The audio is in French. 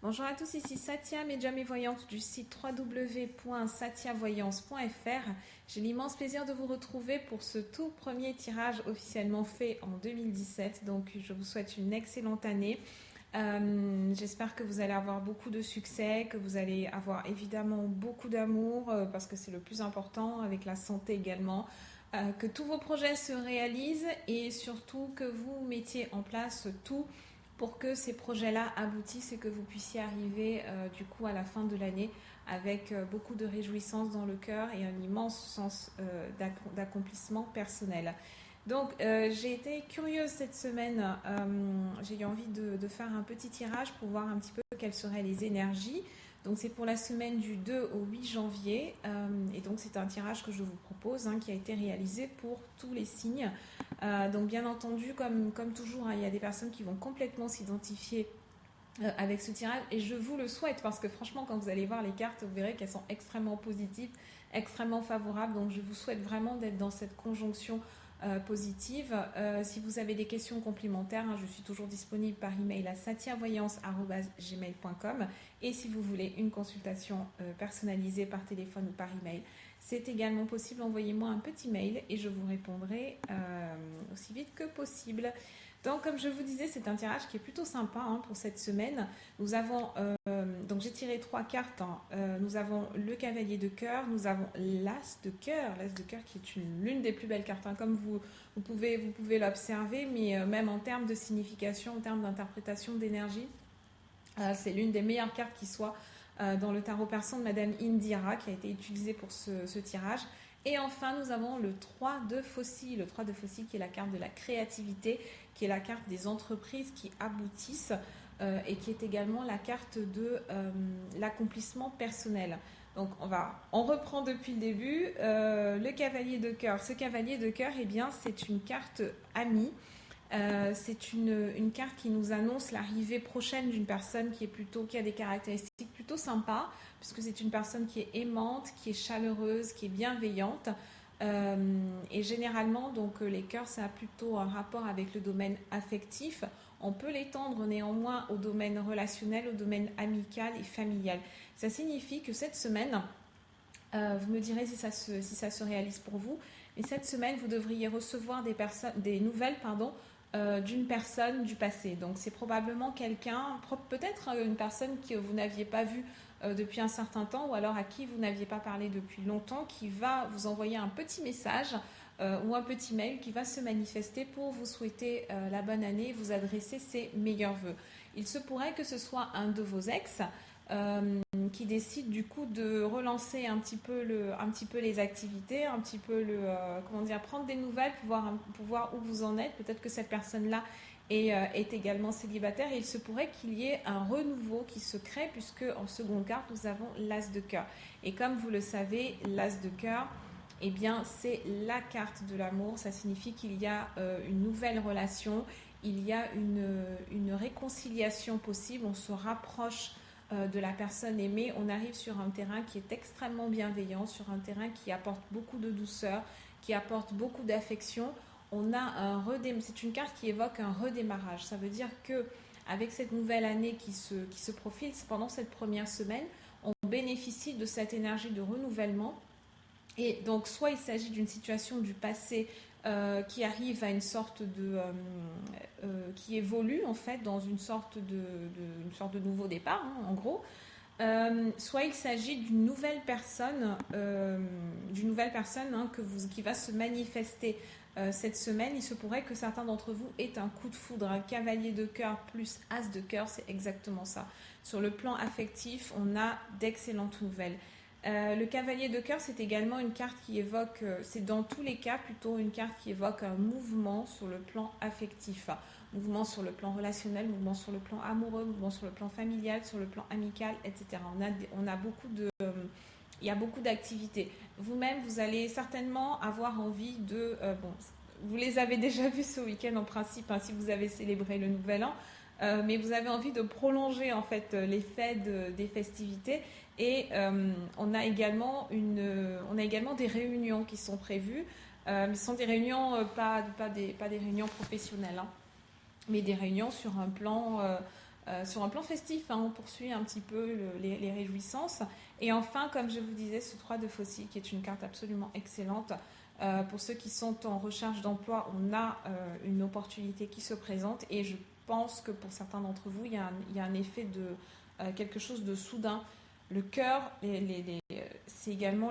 Bonjour à tous, ici Satia, médium et voyante du site www.satiavoyance.fr. J'ai l'immense plaisir de vous retrouver pour ce tout premier tirage officiellement fait en 2017. Donc je vous souhaite une excellente année. J'espère que vous allez avoir beaucoup de succès, que vous allez avoir évidemment beaucoup d'amour parce que c'est le plus important, avec la santé également. Que tous vos projets se réalisent et surtout que vous mettiez en place tout pour que ces projets-là aboutissent et que vous puissiez arriver du coup à la fin de l'année avec beaucoup de réjouissance dans le cœur et un immense sens d'accomplissement personnel. Donc j'ai été curieuse cette semaine, j'ai eu envie de faire un petit tirage pour voir un petit peu quelles seraient les énergies. Donc c'est pour la semaine du 2 au 8 janvier et donc c'est un tirage que je vous propose qui a été réalisé pour tous les signes. Donc bien entendu, comme toujours, il y a des personnes qui vont complètement s'identifier avec ce tirage et je vous le souhaite parce que franchement quand vous allez voir les cartes vous verrez qu'elles sont extrêmement positives, extrêmement favorables, donc je vous souhaite vraiment d'être dans cette conjonction positive. Si vous avez des questions complémentaires, je suis toujours disponible par email à satiavoyance@gmail.com et si vous voulez une consultation personnalisée par téléphone ou par email, c'est également possible. Envoyez-moi un petit mail et je vous répondrai aussi vite que possible. Donc, comme je vous disais, c'est un tirage qui est plutôt sympa pour cette semaine. Nous avons, donc j'ai tiré 3 cartes. Nous avons le cavalier de cœur, nous avons l'as de cœur qui est l'une des plus belles cartes. Comme vous pouvez l'observer, mais même en termes de signification, en termes d'interprétation d'énergie, c'est l'une des meilleures cartes qui soit dans le tarot persan de Madame Indira qui a été utilisée pour ce tirage. Et enfin, nous avons le 3 de Faucille. Le 3 de Faucille qui est la carte de la créativité, qui est la carte des entreprises qui aboutissent et qui est également la carte de l'accomplissement personnel. Donc, on reprend depuis le début. Le cavalier de cœur. Ce cavalier de cœur, c'est une carte amie. C'est une carte qui nous annonce l'arrivée prochaine d'une personne qui a des caractéristiques plutôt sympas, puisque c'est une personne qui est aimante, qui est chaleureuse, qui est bienveillante. Et généralement, donc les cœurs, ça a plutôt un rapport avec le domaine affectif. On peut l'étendre néanmoins au domaine relationnel, au domaine amical et familial. Ça signifie que cette semaine, vous me direz si ça se réalise pour vous, mais cette semaine, vous devriez recevoir des nouvelles d'une personne du passé. Donc c'est probablement quelqu'un, peut-être une personne que vous n'aviez pas vue depuis un certain temps ou alors à qui vous n'aviez pas parlé depuis longtemps, qui va vous envoyer un petit message ou un petit mail qui va se manifester pour vous souhaiter la bonne année et vous adresser ses meilleurs vœux. Il se pourrait que ce soit un de vos ex qui décide du coup de relancer un petit peu les activités, un petit peu prendre des nouvelles pour voir où vous en êtes. Peut-être que cette personne-là est également célibataire et il se pourrait qu'il y ait un renouveau qui se crée puisque en seconde carte nous avons l'as de cœur. Et comme vous le savez, l'as de cœur, c'est la carte de l'amour. Ça signifie qu'il y a une nouvelle relation, il y a une réconciliation possible, on se rapproche de la personne aimée, on arrive sur un terrain qui est extrêmement bienveillant, sur un terrain qui apporte beaucoup de douceur, qui apporte beaucoup d'affection. C'est une carte qui évoque un redémarrage. Ça veut dire que avec cette nouvelle année qui se profile, pendant cette première semaine, on bénéficie de cette énergie de renouvellement. Et donc, soit il s'agit d'une situation du passé qui arrive à une sorte qui évolue en fait dans une sorte de nouveau départ, en gros. Soit il s'agit d'une nouvelle personne, qui va se manifester cette semaine. Il se pourrait que certains d'entre vous aient un coup de foudre, un cavalier de cœur plus as de cœur, c'est exactement ça. Sur le plan affectif, on a d'excellentes nouvelles. Le cavalier de cœur, c'est également une carte qui évoque, c'est dans tous les cas plutôt une carte qui évoque un mouvement sur le plan affectif, mouvement sur le plan relationnel, mouvement sur le plan amoureux, mouvement sur le plan familial, sur le plan amical, etc. Il y a beaucoup d'activités. Vous-même, vous allez certainement avoir envie vous les avez déjà vus ce week-end en principe, si vous avez célébré le Nouvel An, mais vous avez envie de prolonger en fait les fêtes des festivités. Et on a également des réunions qui sont prévues. Ce sont des réunions, pas des réunions professionnelles, mais des réunions sur un plan Sur un plan festif, hein, on poursuit un petit peu les réjouissances. Et enfin, comme je vous disais, ce 3 de fossile qui est une carte absolument excellente. Pour ceux qui sont en recherche d'emploi, on a une opportunité qui se présente et je pense que pour certains d'entre vous, il y a un effet de quelque chose de soudain. Le cœur, c'est également